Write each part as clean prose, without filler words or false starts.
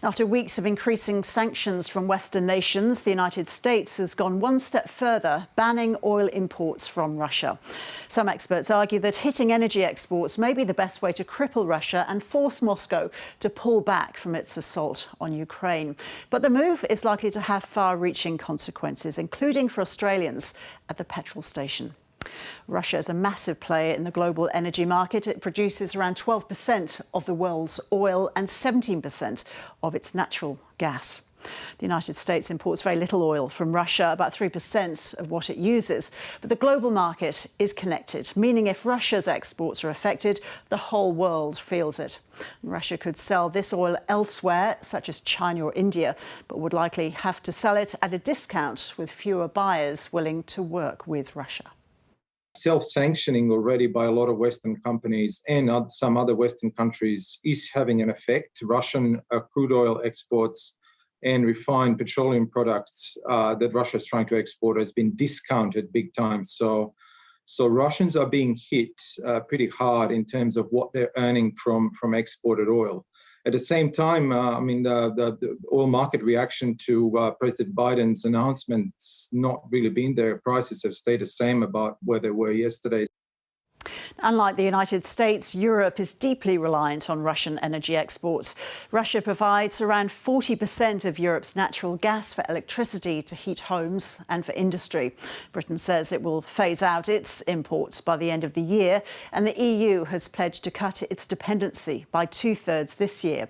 After weeks of increasing sanctions from Western nations, the United States has gone one step further, banning oil imports from Russia. Some experts argue that hitting energy exports may be the best way to cripple Russia and force Moscow to pull back from its assault on Ukraine. But the move is likely to have far-reaching consequences, including for Australians at the petrol station. Russia is a massive player in the global energy market. It produces around 12% of the world's oil and 17% of its natural gas. The United States imports very little oil from Russia, about 3% of what it uses. But the global market is connected, meaning if Russia's exports are affected, the whole world feels it. Russia could sell this oil elsewhere, such as China or India, but would likely have to sell it at a discount with fewer buyers willing to work with Russia. Self-sanctioning already by a lot of Western companies and some other Western countries is having an effect. Russian crude oil exports and refined petroleum products that Russia is trying to export has been discounted big time. So Russians are being hit pretty hard in terms of what they're earning from exported oil. At the same time, the oil market reaction to President Biden's announcements not really been there. Prices have stayed the same about where they were yesterday. Unlike the United States, Europe is deeply reliant on Russian energy exports. Russia provides around 40% of Europe's natural gas for electricity to heat homes and for industry. Britain says it will phase out its imports by the end of the year, and the EU has pledged to cut its dependency by 2/3 this year.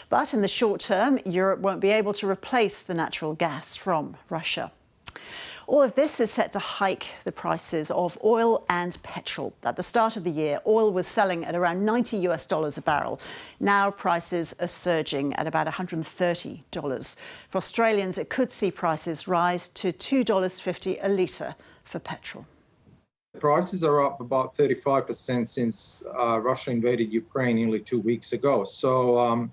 But in the short term, Europe won't be able to replace the natural gas from Russia. All of this is set to hike the prices of oil and petrol. At the start of the year, oil was selling at around $90 a barrel. Now prices are surging at about $130. For Australians, it could see prices rise to $2.50 a litre for petrol. Prices are up about 35% since Russia invaded Ukraine nearly 2 weeks ago. So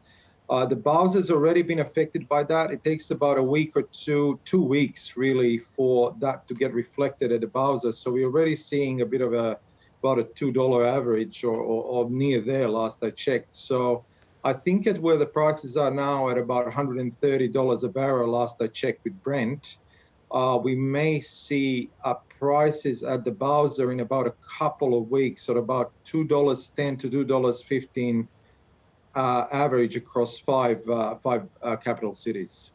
the Bowser's already been affected by that. It takes about a week or 2 weeks really for that to get reflected at the Bowser. So we're already seeing a bit of about a $2 average or near there last I checked. So I think at where the prices are now at about $130 a barrel last I checked with Brent, we may see prices at the Bowser in about a couple of weeks at about $2.10 to $2.15 average across five capital cities.